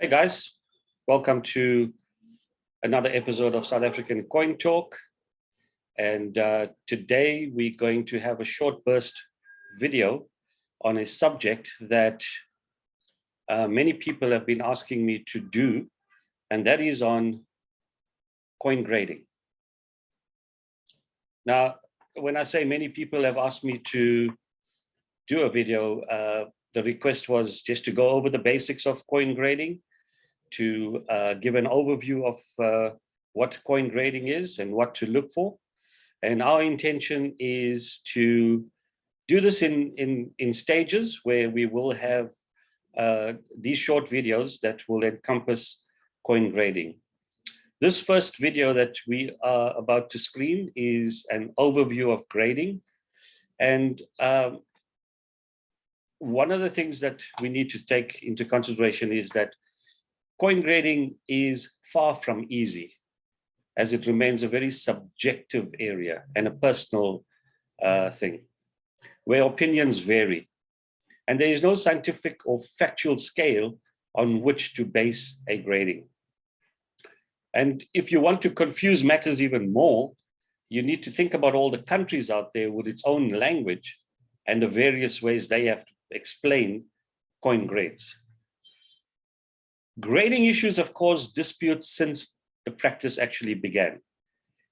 Hey guys, welcome to another episode of South African Coin Talk. And today we're going to have a short burst video on a subject that many people have been asking me to do, and that is on coin grading. Now, when I say many people have asked me to do a video, the request was just to go over the basics of coin grading, to give an overview of what coin grading is and what to look for. And our intention is to do this in stages where we will have these short videos that will encompass coin grading. This first video that we are about to screen is an overview of grading. And one of the things that we need to take into consideration is that coin grading is far from easy, as it remains a very subjective area and a personal thing, where opinions vary. And there is no scientific or factual scale on which to base a grading. And if you want to confuse matters even more, you need to think about all the countries out there with its own language and the various ways they have to explain coin grades. Grading issues have caused disputes since the practice actually began,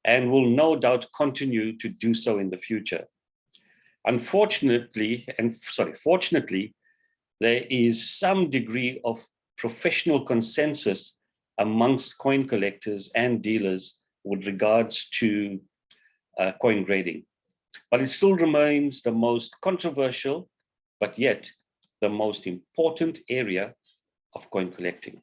and will no doubt continue to do so in the future. Fortunately, there is some degree of professional consensus amongst coin collectors and dealers with regards to coin grading, but it still remains the most controversial, but yet the most important area of coin collecting.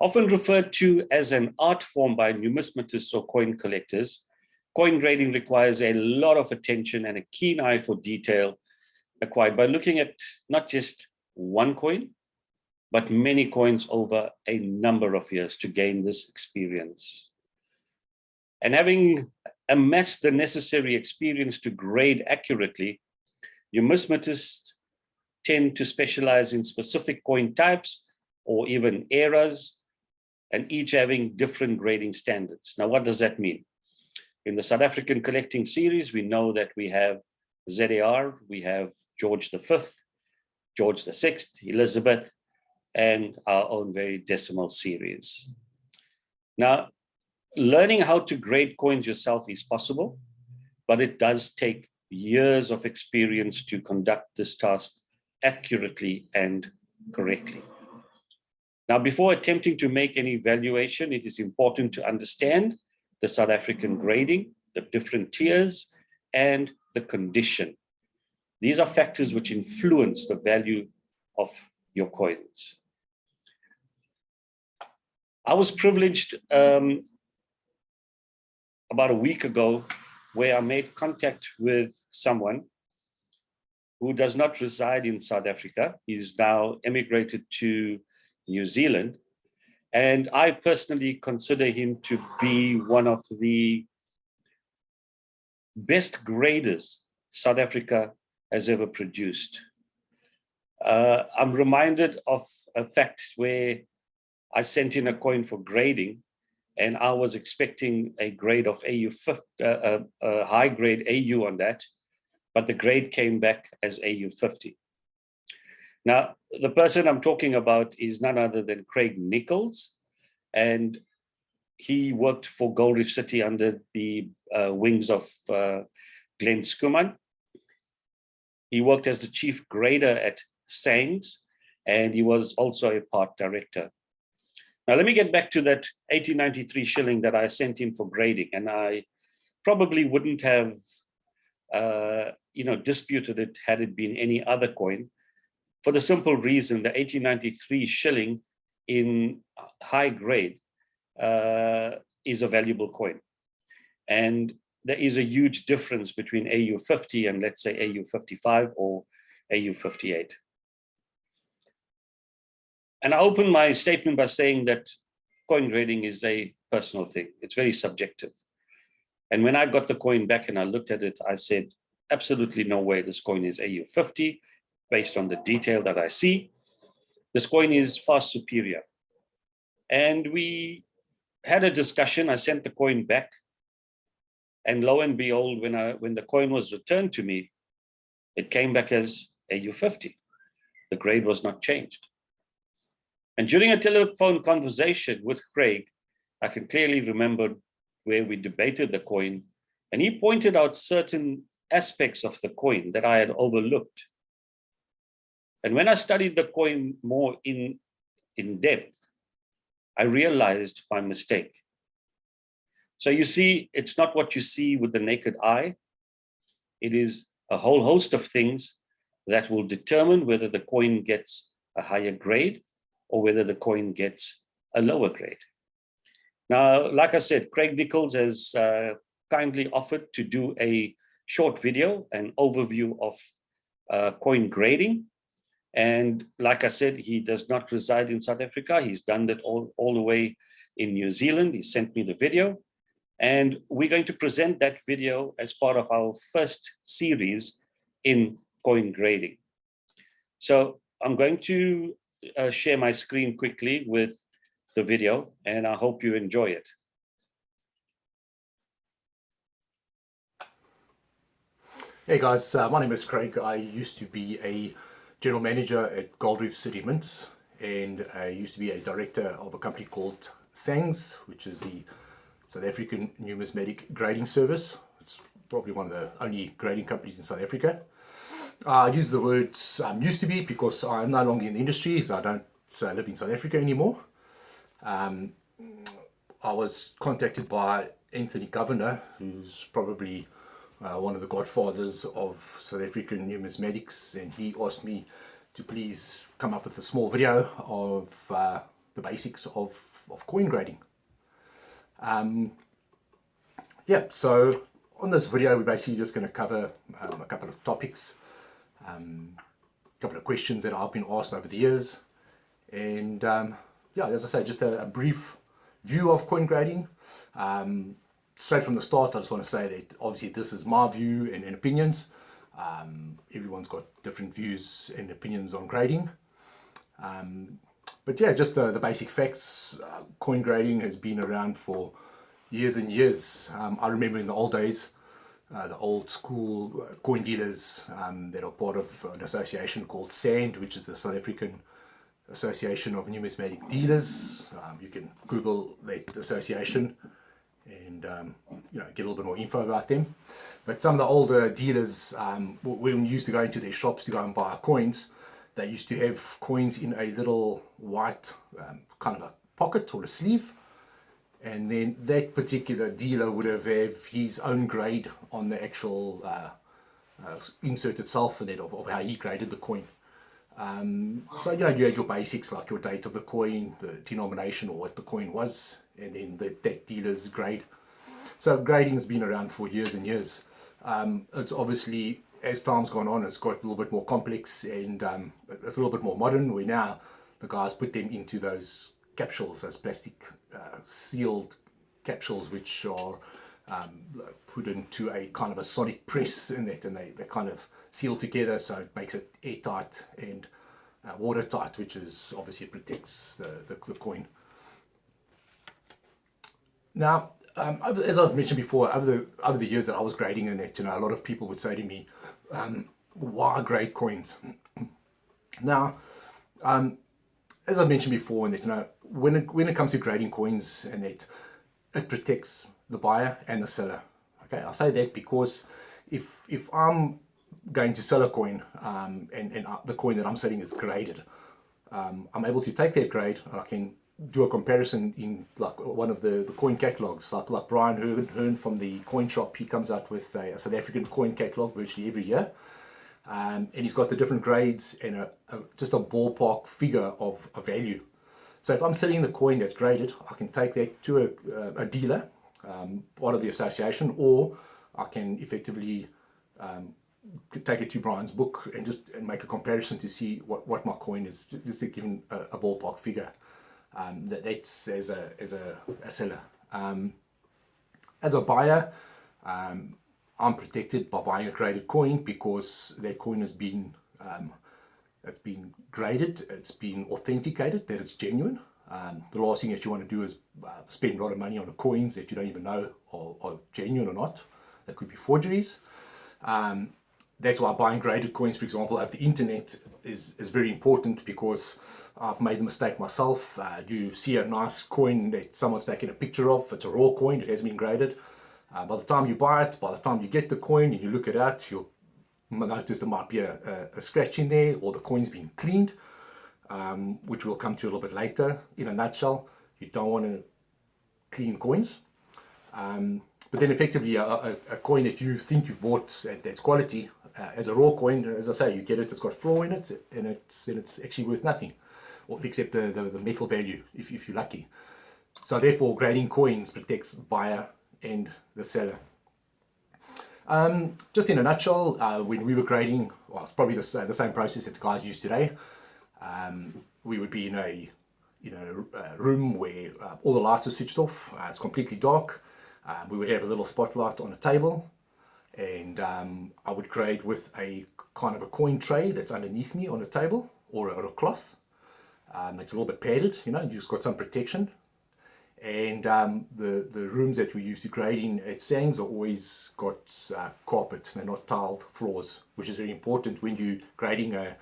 Often referred to as an art form by numismatists or coin collectors, coin grading requires a lot of attention and a keen eye for detail acquired by looking at not just one coin, but many coins over a number of years to gain this experience. And having amassed the necessary experience to grade accurately, numismatists tend to specialize in specific coin types or even eras, and each having different grading standards. Now, what does that mean? In the South African collecting series, we know that we have ZAR, we have George V, George VI, Elizabeth, and our own very decimal series. Now, learning how to grade coins yourself is possible, but it does take years of experience to conduct this task accurately and correctly. Now, before attempting to make any evaluation, it is important to understand the South African grading, the different tiers, and the condition. These are factors which influence the value of your coins. I was privileged about a week ago where I made contact with someone who does not reside in South Africa. He's now emigrated to New Zealand. And I personally consider him to be one of the best graders South Africa has ever produced. I'm reminded of a fact where I sent in a coin for grading, and I was expecting a grade of a high grade AU on that, but the grade came back as AU 50. Now, the person I'm talking about is none other than Graig Nicholls, and he worked for Gold Reef City under the wings of Glenn Skuman. He worked as the chief grader at Sangs, and he was also a part director. Now, let me get back to that 1893 shilling that I sent in for grading, and I probably wouldn't have disputed it had it been any other coin, for the simple reason the 1893 shilling in high grade is a valuable coin. And there is a huge difference between AU 50 and, let's say, AU 55 or AU 58. And I open my statement by saying that coin grading is a personal thing. It's very subjective. And when I got the coin back and I looked at it, I said, absolutely no way this coin is AU 50 based on the detail that I see. this coin is far superior. And we had a discussion. I sent the coin back. And lo and behold, when the coin was returned to me, it came back as AU50. The grade was not changed. And during a telephone conversation with Graig, I can clearly remember where we debated the coin, and he pointed out certain aspects of the coin that I had overlooked. And when I studied the coin more in depth, I realized my mistake. So you see, it's not what you see with the naked eye. It is a whole host of things that will determine whether the coin gets a higher grade or whether the coin gets a lower grade. Now, like I said, Craig Nicholls has kindly offered to do a short video, an overview of coin grading. And like I said, he does not reside in South Africa. He's done that all the way in New Zealand. He sent me the video. And we're going to present that video as part of our first series in coin grading. So I'm going to share my screen quickly with the video, and I hope you enjoy it. Hey guys, my name is Craig. I used to be a general manager at Gold Reef City Mints, and I used to be a director of a company called SANGS, which is the South African Numismatic Grading Service. It's probably one of the only grading companies in South Africa. I use the words used to be because I'm no longer in the industry, so I don't live in South Africa anymore. I was contacted by Anthony Governor, who's probably one of the godfathers of South African numismatics, and he asked me to please come up with a small video of the basics of coin grading. Yeah, so on this video we're basically just going to cover a couple of topics, a couple of questions that I've been asked over the years, and yeah, as I say, just a brief view of coin grading. Straight from the start, I just want to say that obviously this is my view and opinions. Everyone's got different views and opinions on grading. But yeah, just the basic facts. Coin grading has been around for years and years. I remember in the old days, the old school coin dealers that are part of an association called SAND, which is the South African Association of Numismatic Dealers. You can Google that association and you know, get a little bit more info about them. But some of the older dealers, when we used to go into their shops to go and buy coins, they used to have coins in a little white kind of a pocket or a sleeve, and then that particular dealer would have his own grade on the actual insert itself in it of how he graded the coin. So you know, you had your basics like your date of the coin, the denomination or what the coin was, and then that dealer's grade. So grading has been around for years and years. It's obviously, as time's gone on, it's got a little bit more complex, and it's a little bit more modern, where now the guys put them into those capsules, those plastic sealed capsules, which are put into a kind of a sonic press in that, and they kind of seal together, so it makes it airtight and watertight, which is obviously protects the coin. Now, as I've mentioned before, over the years that I was grading in that, you know, a lot of people would say to me, why grade coins? Now, as I mentioned before, and that, you know, when it comes to grading coins, and that it protects the buyer and the seller. Okay, I say that because if I'm going to sell a coin, and the coin that I'm selling is graded, I'm able to take that grade and I can do a comparison in like one of the coin catalogs, like Brian Hearn from the coin shop. He comes out with a South African coin catalog virtually every year, and he's got the different grades and just a ballpark figure of a value. So if I'm selling the coin that's graded, I can take that to a dealer, part of the association, or I can effectively take it to Brian's book and just make a comparison to see what my coin is, just to give him a ballpark figure. That's as a seller. As a buyer, I'm protected by buying a graded coin because that coin has been it's been graded, it's been authenticated, that it's genuine. The last thing that you want to do is spend a lot of money on coins that you don't even know are genuine or not. That could be forgeries. That's why buying graded coins, for example, over the internet is very important, because I've made the mistake myself. You see a nice coin that someone's taken a picture of, it's a raw coin, it hasn't been graded. By the time you buy it, by the time you get the coin and you look it out, you'll notice there might be a scratch in there, or the coin's been cleaned, which we'll come to a little bit later. In a nutshell, you don't want to clean coins. But then effectively a coin that you think you've bought that's quality, as a raw coin, as I say, you get it, it's got flaw in it, and it's actually worth nothing, or except the metal value, if you're lucky. So therefore, grading coins protects the buyer and the seller. Just in a nutshell, when we were grading, well, it's probably the same process that the guys use today. We would be in a room where all the lights are switched off, it's completely dark. We would have a little spotlight on a table, and I would grade with a kind of a coin tray that's underneath me on a table, or a cloth. It's a little bit padded, you just got some protection. And the rooms that we use to grade in at Sangs are always got carpet, they're not tiled floors, which is very important when you're grading a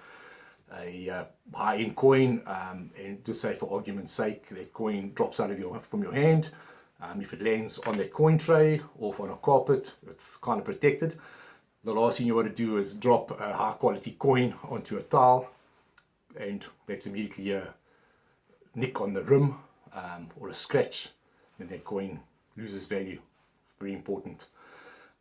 high-end coin, and just say for argument's sake that coin drops out of from your hand. If it lands on that coin tray or on a carpet, it's kind of protected. The last thing you want to do is drop a high quality coin onto a tile, and that's immediately a nick on the rim, or a scratch, and that coin loses value. Very important.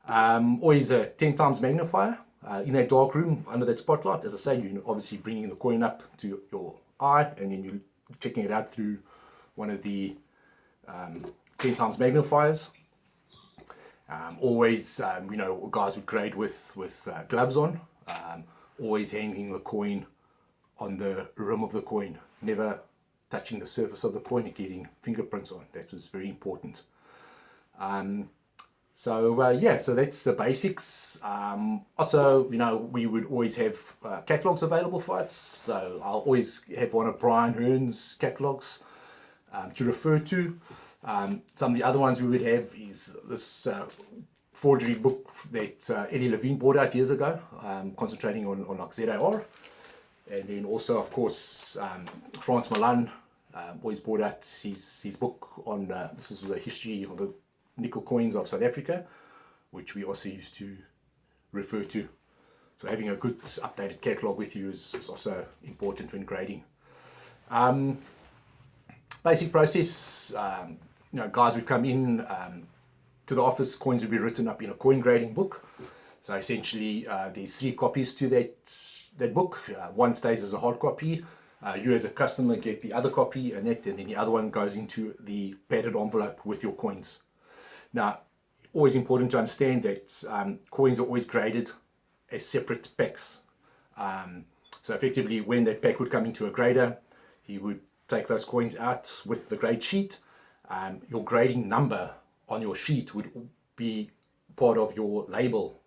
Always a 10 times magnifier in a dark room under that spotlight. As I say, you're obviously bringing the coin up to your eye, and then you're checking it out through one of the 10 times magnifiers. Always, guys would grade with gloves on, always hanging the coin on the rim of the coin, never touching the surface of the coin and getting fingerprints on. That was very important. So that's the basics. Also, we would always have catalogs available for us. So I'll always have one of Brian Hearn's catalogs to refer to. Some of the other ones we would have is this forgery book that Eddie Levine bought out years ago, concentrating on like ZAR. And then also, of course, Frans Milan always brought out his book on, this is the history of the nickel coins of South Africa, which we also used to refer to. So having a good updated catalogue with you is also important when grading. Basic process, guys would come in to the office, coins would be written up in a coin grading book. So essentially there's 3 copies to that book. One stays as a hard copy. You as a customer get the other copy, and then the other one goes into the padded envelope with your coins. Now, always important to understand that coins are always graded as separate packs. So effectively, when that pack would come into a grader, he would take those coins out with the grade sheet. Your grading number on your sheet would be part of your label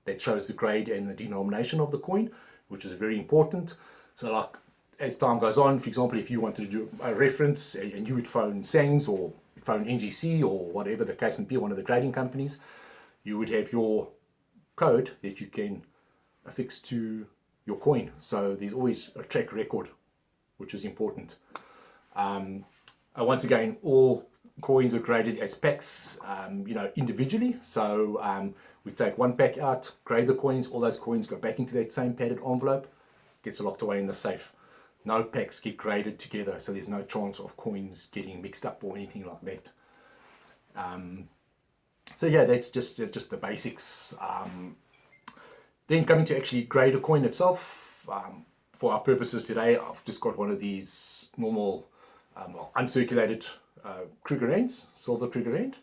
that shows the grade and the denomination of the coin, which is very important. So like as time goes on, for example, if you wanted to do a reference and you would phone Sangs or phone NGC or whatever the case may be, one of the grading companies, you would have your code that you can affix to your coin. So there's always a track record, which is important. Once again, all coins are graded as packs, individually. So we take one pack out, grade the coins, all those coins go back into that same padded envelope, gets locked away in the safe. No packs get graded together, so there's no chance of coins getting mixed up or anything like that. So yeah, that's just the basics. Then coming to actually grade a coin itself, for our purposes today, I've just got one of these normal uncirculated Kruger ends, silver Kruger end.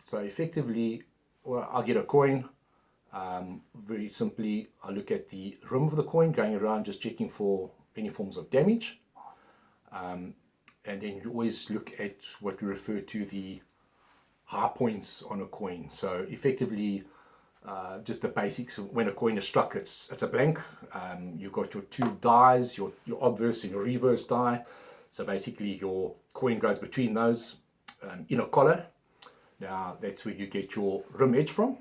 So effectively, well, I'll get a coin. Very simply, I look at the rim of the coin, going around just checking for any forms of damage. And then you always look at what we refer to the high points on a coin. So effectively, just the basics. When a coin is struck, it's a blank. You've got your two dies, your obverse and your reverse die. So basically your coin goes between those in a collar. Now that's where you get your rim edge from.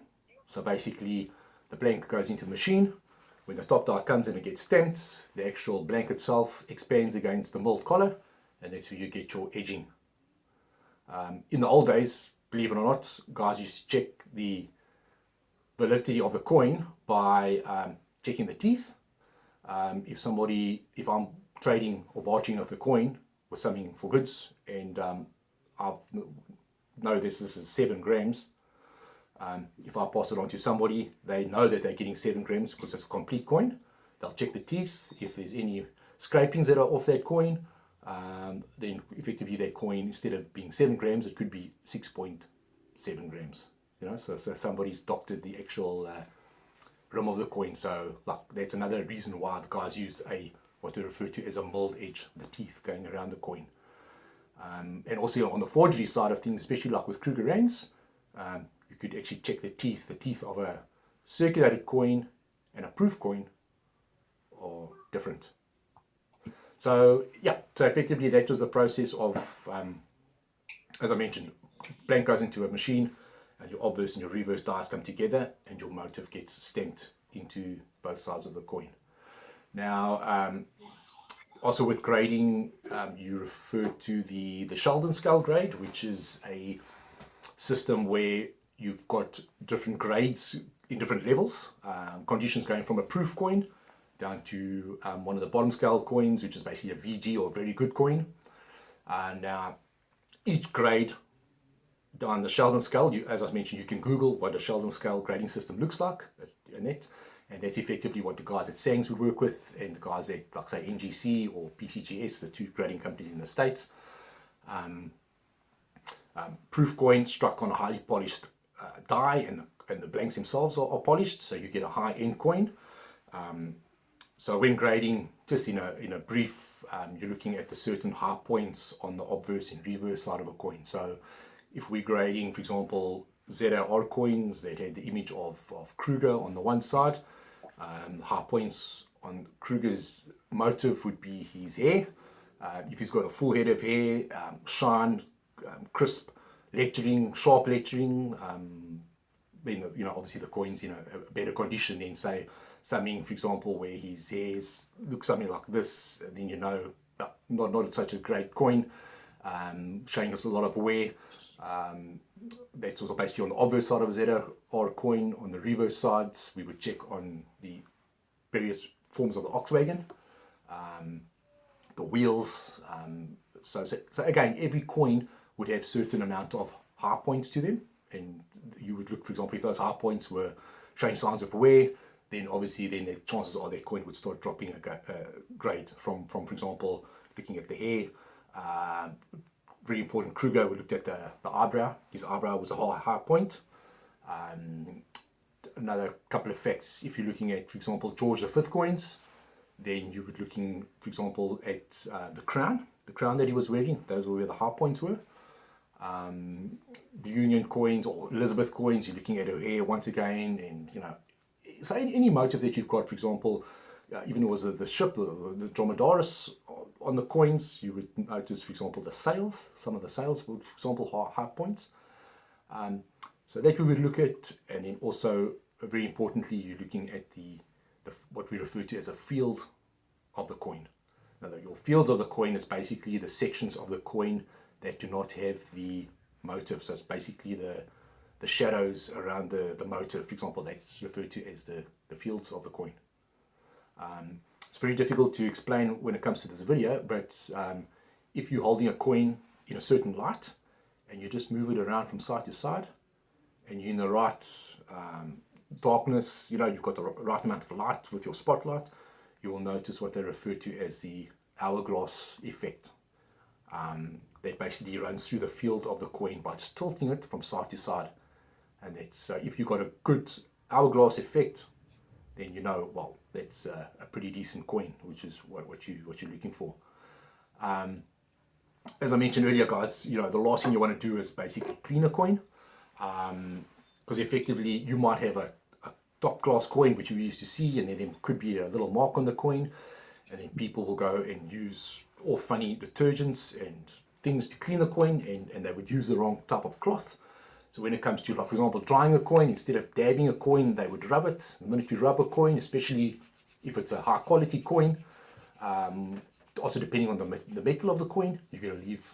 So basically the blank goes into the machine. When the top die comes in, it gets stamped. The actual blank itself expands against the milled collar, and that's where you get your edging. In the old days, believe it or not, guys used to check the validity of the coin by checking the teeth. If I'm trading or bartering with a coin with something for goods, and I know this is 7 grams, if I pass it on to somebody, they know that they're getting 7 grams because it's a complete coin. They'll check the teeth. If there's any scrapings that are off that coin, then effectively that coin, instead of being 7 grams, it could be 6.7 grams. You know, so somebody's doctored the actual rim of the coin. So like, that's another reason why the guys use what we refer to as a milled edge, the teeth going around the coin. And also on the forgery side of things, especially like with Kruger Rains, you could actually check the teeth of a circulated coin and a proof coin are different. So yeah, so effectively that was the process of, as I mentioned, blank goes into a machine, and your obverse and your reverse dies come together, and your motive gets stamped into both sides of the coin. Now, also with grading, you refer to the Sheldon scale grade, which is a system where you've got different grades in different levels, conditions going from a proof coin down to one of the bottom scale coins, which is basically a VG or very good coin. Now, each grade down the Sheldon scale, as I mentioned, you can Google what a Sheldon scale grading system looks like, and that's effectively what the guys at Sangs would work with, and the guys at, like say, NGC or PCGS, the 2 grading companies in the States. Proof coin struck on a highly polished die, and the blanks themselves are polished, so you get a high-end coin. So when grading, just in a brief, you're looking at the certain high points on the obverse and reverse side of a coin. So if we're grading, for example, ZAR coins that had the image of Kruger on the one side, high points on Kruger's motive would be his hair. If he's got a full head of hair, shine, crisp lettering, sharp lettering, then obviously the coin's in a better condition than say something, for example, where his hairs look something like this, then not such a great coin, showing us a lot of wear. That's also basically on the obverse side of a ZAR coin. On the reverse side, we would check on the various forms of the oxwagon, the wheels. So again, every coin would have certain amount of high points to them, and you would look, for example, if those high points were showing signs of wear, then obviously the chances are that coin would start dropping a grade from, for example, looking at the hair. Very important, Kruger, we looked at the eyebrow. His eyebrow was a high point. Another couple of facts, if you're looking at, for example, George V coins, then you would looking, for example, at the crown that he was wearing. Those were where the high points were. The Union coins or Elizabeth coins, you're looking at her hair once again, and so any motive that you've got, for example, even was the ship, the dromedaris on the coins, you would notice, for example, the sails. Some of the sails would, for example, high points. So that we would look at, and then also very importantly, you're looking at the what we refer to as a field of the coin. Now, your fields of the coin is basically the sections of the coin that do not have the motive. So it's basically the shadows around the motive. For example, that's referred to as the fields of the coin. It's very difficult to explain when it comes to this video, but if you're holding a coin in a certain light and you just move it around from side to side, and you're in the right darkness, you've got the right amount of light with your spotlight, you will notice what they refer to as the hourglass effect. That basically runs through the field of the coin by just tilting it from side to side. And that's if you've got a good hourglass effect, then well, that's a pretty decent coin, which is what you're looking for. As I mentioned earlier, guys, the last thing you want to do is basically clean a coin, because effectively you might have top class coin, which you used to see, and then there could be a little mark on the coin, and then people will go and use all funny detergents and things to clean the coin, and they would use the wrong type of cloth. So when it comes to, like, for example, drying a coin, instead of dabbing a coin, they would rub it. The minute you rub a coin, especially if it's a high quality coin, also depending on the metal of the coin, you're going to leave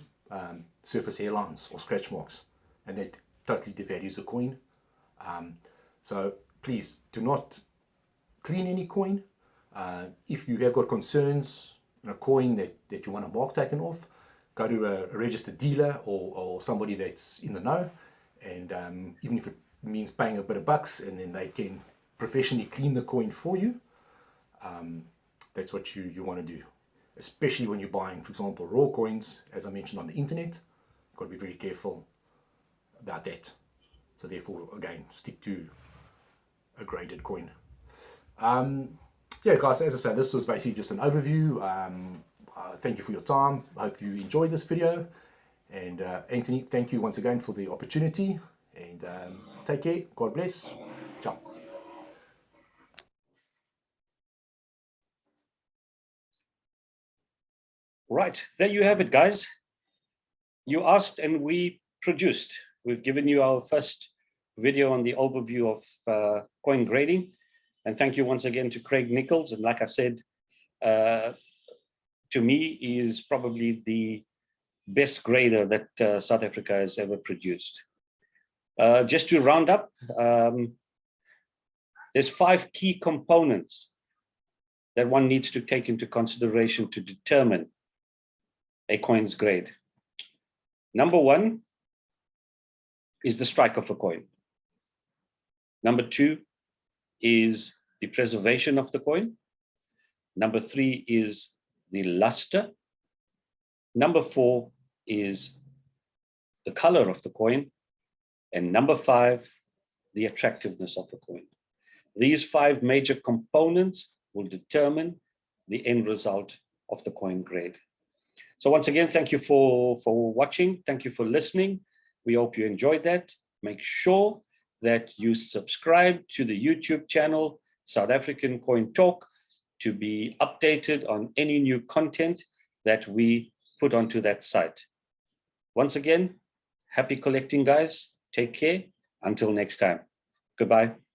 surface hairlines or scratch marks, and that totally devalues the coin. So please do not clean any coin. If you have got concerns on a coin that you want a mark taken off, go to a registered dealer or somebody that's in the know, and even if it means paying a bit of bucks, and then they can professionally clean the coin for you, that's what you want to do. Especially when you're buying, for example, raw coins, as I mentioned, on the internet. You've got to be very careful about that. So therefore, again, stick to a graded coin. Yeah, guys, as I said, this was basically just an overview. Thank you for your time. I hope you enjoyed this video. And Anthony, thank you once again for the opportunity. And take care. God bless. Ciao. Right, there you have it, guys. You asked and we produced. We've given you our first video on the overview of coin grading. And thank you once again to Graig Nicholls. And like I said, to me, he is probably the best grader that South Africa has ever produced. Just to round up, there's 5 key components that one needs to take into consideration to determine a coin's grade. Number 1 is the strike of a coin. Number 2 is the preservation of the coin. Number 3 is the luster. Number 4 is the color of the coin. And number 5, the attractiveness of the coin. These 5 major components will determine the end result of the coin grade. So once again, thank you for watching. Thank you for listening. We hope you enjoyed that. Make sure that you subscribe to the YouTube channel, South African Coin Talk, to be updated on any new content that we put onto that site. Once again, happy collecting, guys. Take care. Until next time. Goodbye.